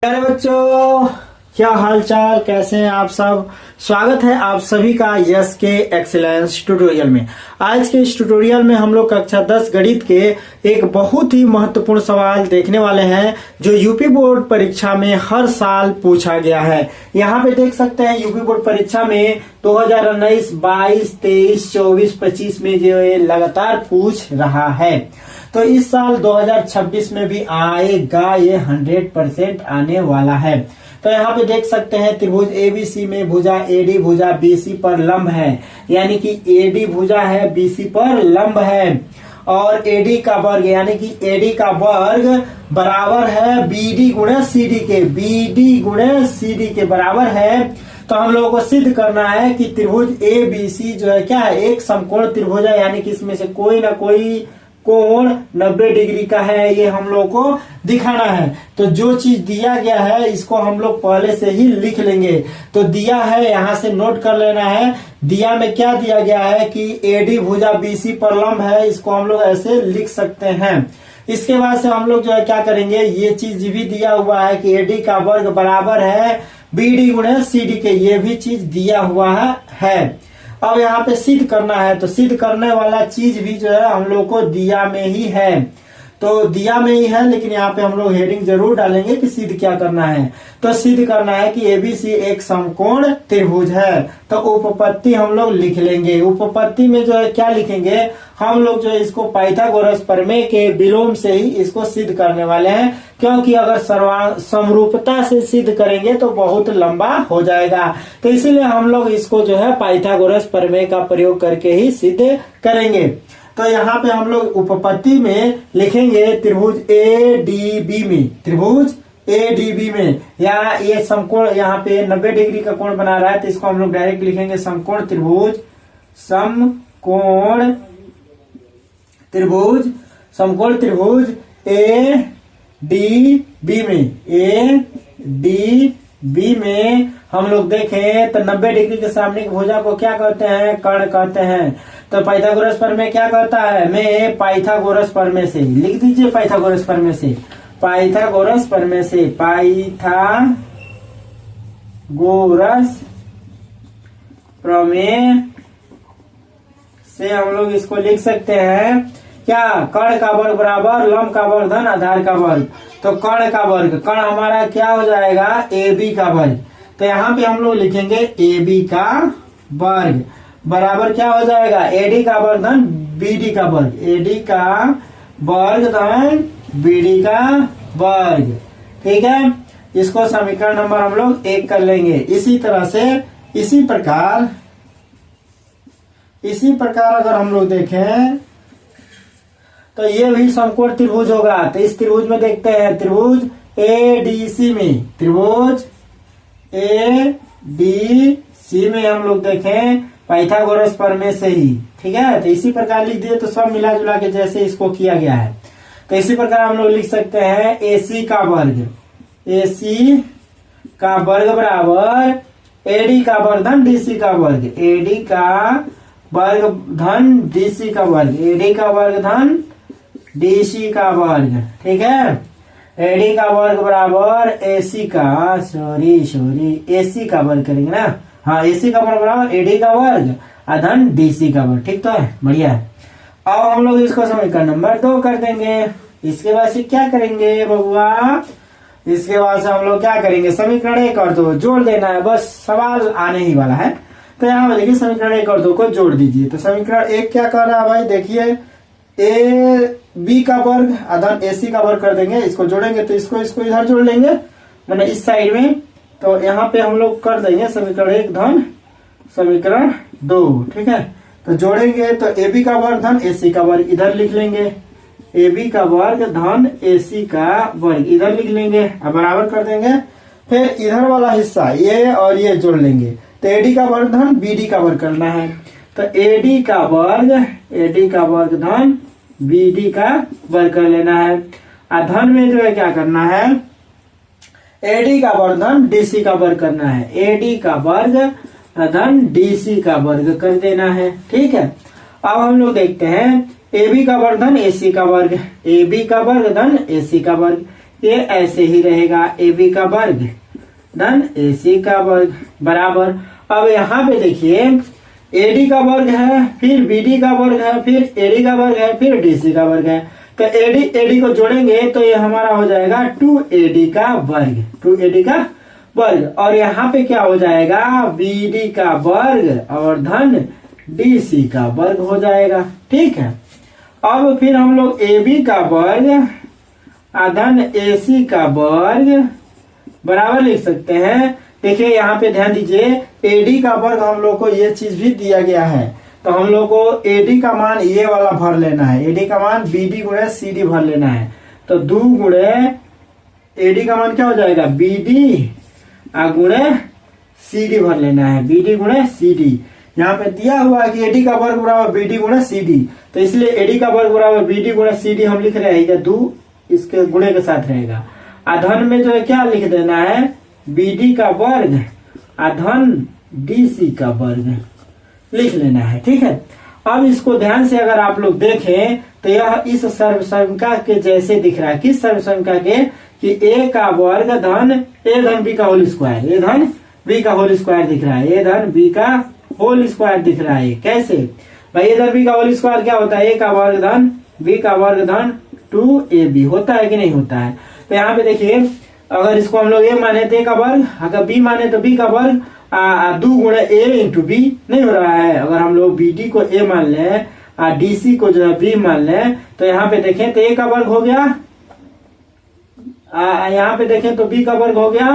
प्यारे बच्चों, क्या हाल चाल, कैसे हैं आप सब। स्वागत है आप सभी का यस के एक्सीलेंस ट्यूटोरियल में। आज के इस ट्यूटोरियल में हम लोग कक्षा 10 गणित के एक बहुत ही महत्वपूर्ण सवाल देखने वाले हैं जो यूपी बोर्ड परीक्षा में हर साल पूछा गया है। यहाँ पे देख सकते हैं यूपी बोर्ड परीक्षा में 2019, 22, 23, 24, 25 में जो ये लगातार पूछ रहा है। तो इस साल 2026 में भी आएगा, ये 100% आने वाला है। तो यहाँ पे देख सकते हैं त्रिभुज एबीसी में भुजा एडी भुजा बीसी पर लंब है, यानी कि एडी भुजा है बीसी पर लंब है, और एडी का वर्ग यानी कि एडी का वर्ग बराबर है बीडी गुणे सीडी के, बीडी गुणे सीडी के बराबर है। तो हम लोगों को सिद्ध करना है कि त्रिभुज एबीसी जो है क्या है, एक समकोण त्रिभुज है, यानी कि इसमें से कोई ना कोई कोण 90 डिग्री का है, ये हम लोग को दिखाना है। तो जो चीज दिया गया है इसको हम लोग पहले से ही लिख लेंगे। तो दिया है, यहाँ से नोट कर लेना है। दिया में क्या दिया गया है कि एडी भुजा बीसी पर लंब है, इसको हम लोग ऐसे लिख सकते हैं। इसके बाद से हम लोग जो है क्या करेंगे, ये चीज भी दिया हुआ है कि एडी का वर्ग बराबर है बीडी गुणे सीडी के, ये भी चीज दिया हुआ है। अब यहाँ पे सिद्ध करना है, तो सिद्ध करने वाला चीज भी जो है हम लोग को दिया में ही है। तो दिया में ही है, लेकिन यहाँ पे हम लोग हेडिंग जरूर डालेंगे कि सिद्ध क्या करना है। तो सिद्ध करना है कि एबीसी एक समकोण त्रिभुज है। तो उपपत्ति हम लोग लिख लेंगे। उपपत्ति में जो है क्या लिखेंगे, हम लोग जो है इसको पाइथागोरस प्रमेय के विलोम से ही इसको सिद्ध करने वाले हैं, क्योंकि अगर समरूपता से सिद्ध करेंगे तो बहुत लंबा हो जाएगा। तो इसीलिए हम लोग इसको जो है पाइथागोरस प्रमेय का प्रयोग करके ही सिद्ध करेंगे। तो यहाँ पे हम लोग उपपत्ति में लिखेंगे त्रिभुज एडीबी में, त्रिभुज एडीबी में, या ये समकोण यहाँ पे 90 डिग्री का कोण बना रहा है, तो इसको हम लोग डायरेक्ट लिखेंगे समकोण त्रिभुज, समकोण त्रिभुज, समकोण त्रिभुज ए डी बी में हम लोग देखें तो 90 डिग्री के सामने की भुजा को क्या कहते हैं, कर्ण कहते हैं। तो पाइथागोरस प्रमेय क्या कहता है, मैं पाइथागोरस प्रमेय से लिख दीजिए, पाइथागोरस प्रमेय से, पाइथागोरस प्रमेय से, पाइथागोरस प्रमेय से हम लोग इसको लिख सकते हैं क्या, कर्ण का वर्ग बराबर लंब का वर्ग धन आधार का वर्ग। तो कर्ण का वर्ग, कर्ण हमारा क्या हो जाएगा, एबी का वर्ग। तो यहाँ पे हम लोग लिखेंगे एबी का वर्ग बराबर क्या हो जाएगा, एडी का वर्ग धन बीडी का वर्ग, एडी का वर्ग धन बीडी का वर्ग। ठीक है, इसको समीकरण नंबर हम लोग 1 कर लेंगे। इसी तरह से इसी प्रकार अगर हम लोग देखें तो ये भी समकोण त्रिभुज होगा। तो इस त्रिभुज में देखते हैं त्रिभुज एडीसी में, त्रिभुज एडीसी में हम लोग देखें पाइथागोरस प्रमेय से ही। ठीक है, तो इसी प्रकार लिख दिए, तो सब मिला जुला के जैसे इसको किया गया है। तो इसी प्रकार हम लोग लिख सकते हैं एसी का वर्ग, एसी का वर्ग बराबर एडी का वर्ग धन डीसी का वर्ग, एडी का वर्ग धन डीसी का वर्ग, एडी का वर्ग धन डीसी का वर्ग। ठीक है, एडी का वर्ग बराबर एसी का एसी का वर्ग करेंगे ना, हाँ, एसी का वर्ग बराबर एडी का वर्ग धन डीसी का वर्ग। ठीक तो है, बढ़िया है। अब हम लोग इसको समीकरण नंबर 2 कर देंगे। इसके बाद से क्या करेंगे बबुआ, इसके बाद से हम लोग क्या करेंगे, समीकरण 1 और 2 जोड़ देना है, बस सवाल आने ही वाला है। तो यहाँ पर देखिए समीकरण 1 और 2 को जोड़ दीजिए। तो समीकरण 1 क्या कर रहा है भाई, देखिए ए बी का वर्ग धन एसी का वर्ग कर देंगे, इसको जोड़ेंगे तो इसको इधर जोड़ लेंगे, मैंने इस साइड में। तो यहाँ पे हम लोग कर देंगे समीकरण 1 धन समीकरण 2। ठीक है, तो जोड़ेंगे तो ए बी का वर्ग धन एसी का वर्ग इधर लिख लेंगे, ए बी का वर्ग धन एसी का वर्ग इधर लिख लेंगे, अब बराबर कर देंगे। फिर इधर वाला हिस्सा ये और ये जोड़ लेंगे, तो एडी का वर्ग धन बीडी का वर्ग करना है। तो एडी का वर्ग धन बीडी का वर्ग कर लेना है। धन में जो है क्या करना है, एडी का वर्ग धन डीसी का वर्ग करना है, एडी का वर्ग धन डीसी का वर्ग कर देना है। ठीक है, अब हम लोग देखते हैं ए बी का वर्ग धन एसी का वर्ग, ए बी का वर्ग धन एसी का वर्ग, ये ऐसे ही रहेगा ए बी का वर्ग धन ए सी का वर्ग बराबर। अब यहाँ पे देखिए एडी का वर्ग है, फिर बीडी का वर्ग है, फिर एडी का वर्ग है, फिर डीसी का वर्ग है। तो एडी एडी को जोड़ेंगे तो ये हमारा हो जाएगा 2AD का वर्ग, 2AD का वर्ग। और यहाँ पे क्या हो जाएगा बीडी का वर्ग और धन डीसी का वर्ग हो जाएगा। ठीक है, अब फिर हम लोग AB का वर्ग धन AC का वर्ग बराबर लिख सकते हैं। देखिए यहाँ पे ध्यान दीजिए AD का वर्ग हम लोग को ये चीज भी दिया गया है, तो हम लोग को AD का मान ये वाला भर लेना है, AD का मान BD गुणे CD भर लेना है। तो 2 गुणे AD का मान क्या हो जाएगा BD गुणे CD भर लेना है, BD गुणे CD। यहाँ पे दिया हुआ है कि AD का वर्ग बराबर BD गुणे CD, तो इसलिए AD का वर्ग बराबर BD गुणे CD हम लिख रहे हैं, या 2 इसके गुणे के साथ रहेगा। धन में जो है क्या लिख देना है BD का वर्ग धन DC का वर्ग लिख लेना है। ठीक है, अब इसको ध्यान से अगर आप लोग देखें तो यह इस सर्वसंख्या के जैसे दिख रहा है। किस सर्वसंख्या के कि A का वर्ग धन A धन B का होल स्क्वायर, A धन B का होल स्क्वायर दिख रहा है, A धन B का होल स्क्वायर दिख रहा है। कैसे भाई A धन B का होल स्क्वायर क्या होता है, A का वर्ग धन B का वर्ग धन 2AB होता है कि नहीं होता है। तो यहाँ पे देखिए अगर इसको हम लोग A माने तो A का वर्ग, अगर B माने तो B का वर्ग 2 गुणे A इंटू B नहीं हो रहा है। अगर हम लोग BD को A मान लें DC को जो है B मान लें तो यहाँ पे देखें तो A का वर्ग हो गया, यहाँ पे देखें तो B का वर्ग हो गया,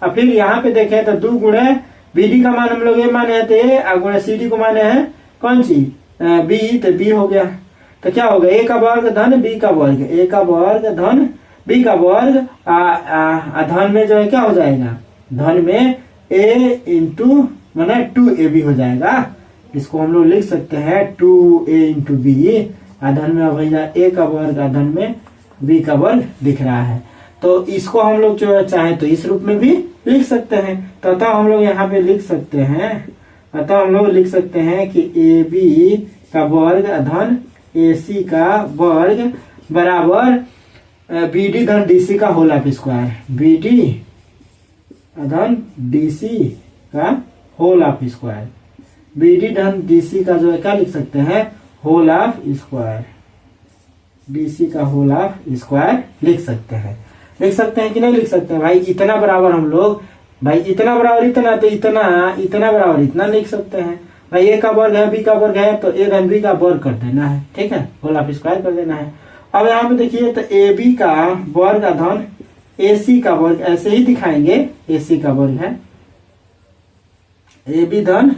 और फिर यहाँ पे देखें तो 2 गुणे BD का मान हम लोग A माने हैं तो A गुणे CD को माने हैं कौन सी B, तो B हो गया। तो क्या होगा A का वर्ग धन B का वर्ग, A का वर्ग धन B का वर्ग धन में जो है क्या हो जाएगा धन में A इंटू माने 2AB हो जाएगा। इसको हम लोग लिख सकते हैं 2A इंटू B धन में भैया A का वर्ग धन में B का वर्ग दिख रहा है। तो इसको हम लोग जो चाहे तो इस रूप में भी लिख सकते हैं। तो अतः हम लोग यहाँ पे लिख सकते हैं, अतः हम लोग लिख सकते हैं कि AB का वर्ग धन AC का वर्ग बराबर BD धन DC का होल ऑफ स्क्वायर, BD धन DC का होल ऑफ स्क्वायर, BD धन DC का जो है क्या लिख सकते हैं होल ऑफ स्क्वायर, DC का होल ऑफ स्क्वायर लिख सकते हैं। लिख सकते हैं कि नहीं लिख सकते हैं भाई, इतना बराबर हम लोग भाई इतना बराबर इतना, तो इतना बराबर इतना लिख सकते हैं भाई। A का वर्ग है B का वर्ग है तो A धन B का वर्ग कर देना है। ठीक है, होल ऑफ स्क्वायर कर देना है। अब यहाँ पे देखिए तो AB का वर्ग धन AC का वर्ग ऐसे ही दिखाएंगे, AC का वर्ग है AB धन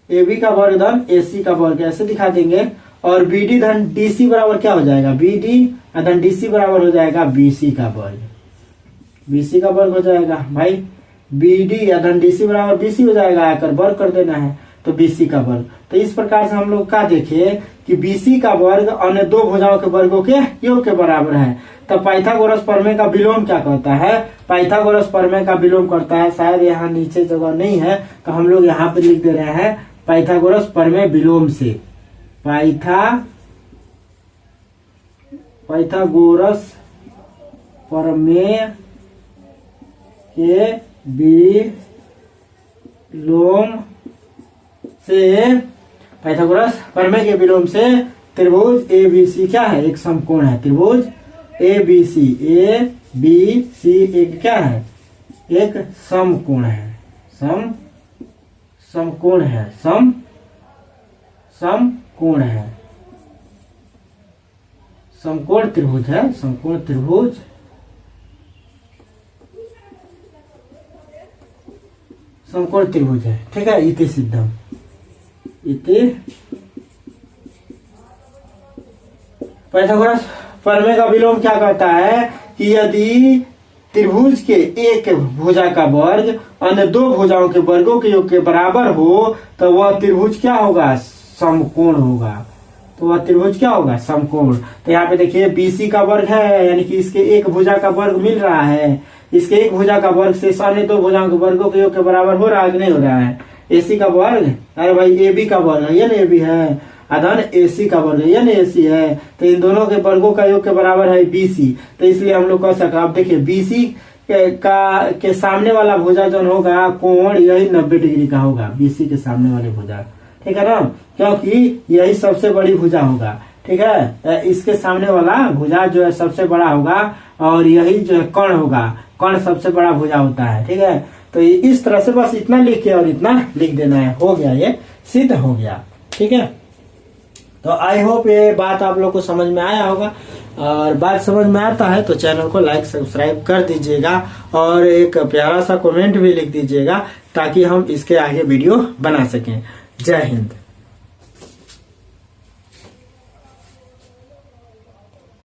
AB का वर्ग धन AC का वर्ग ऐसे दिखा देंगे। और BD धन DC बराबर क्या हो जाएगा BD धन DC बराबर हो जाएगा BC का वर्ग, BC का वर्ग हो जाएगा भाई। BD धन DC बराबर BC हो जाएगा, आकर वर्ग कर देना है तो BC का वर्ग। तो इस प्रकार से हम लोग क्या देखे कि BC का वर्ग अन्य दो भुजाओं के वर्गों के योग के बराबर है। तो पाइथागोरस प्रमेय का विलोम क्या करता है, पाइथागोरस प्रमेय का विलोम करता है, शायद यहाँ नीचे जगह नहीं है तो हम लोग यहाँ पे लिख दे रहे हैं पाइथागोरस प्रमेय विलोम से, पाइथागोरस प्रमेय के विलोम से, पाइथागोरस प्रमेय के विलोम से त्रिभुज ABC क्या है एक समकोण है, त्रिभुज ABC एक क्या है एक समकोण है, समकोण है, समकोण है, समकोण त्रिभुज है, समकोण त्रिभुज समकोण त्रिभुज है। ठीक है, इति सिद्धम, इति पाइथागोरस प्रमेय का विलोम क्या कहता है कि यदि त्रिभुज के एक भुजा का वर्ग अन्य दो भुजाओं के वर्गों के योग के बराबर हो तो वह त्रिभुज क्या होगा समकोण होगा, तो वह त्रिभुज क्या होगा समकोण। तो यहाँ पे देखिए BC का वर्ग है, यानी कि इसके एक भुजा का वर्ग मिल रहा है, इसके एक भुजा का वर्ग से अन्य दो भुजाओं के वर्गों के योग के बराबर हो रहा है कि नहीं हो रहा है। AC का वर्ग, अरे भाई AB का वर्ग है, ये ना AB है, धन AC का वर्ग, ये ना AC है, तो इन दोनों के वर्गों का योग के बराबर है BC। तो इसलिए हम लोग कह सकते हैं, आप देखिए BC के सामने वाला भुजा जो होगा कोण यही 90 डिग्री का होगा, BC के सामने वाले भुजा, ठीक है ना, क्योंकि यही सबसे बड़ी भुजा होगा, ठीक है। इसके सामने वाला भुजा जो है सबसे बड़ा होगा और यही जो है कर्ण होगा, कर्ण सबसे बड़ा भुजा होता है, ठीक है। तो इस तरह से बस इतना लिख के और इतना लिख देना है, हो गया, ये सिद्ध हो गया, ठीक है। तो आई होप ये बात आप लोग को समझ में आया होगा, और बात समझ में आता है तो चैनल को लाइक सब्सक्राइब कर दीजिएगा और एक प्यारा सा कमेंट भी लिख दीजिएगा ताकि हम इसके आगे वीडियो बना सकें। जय हिंद।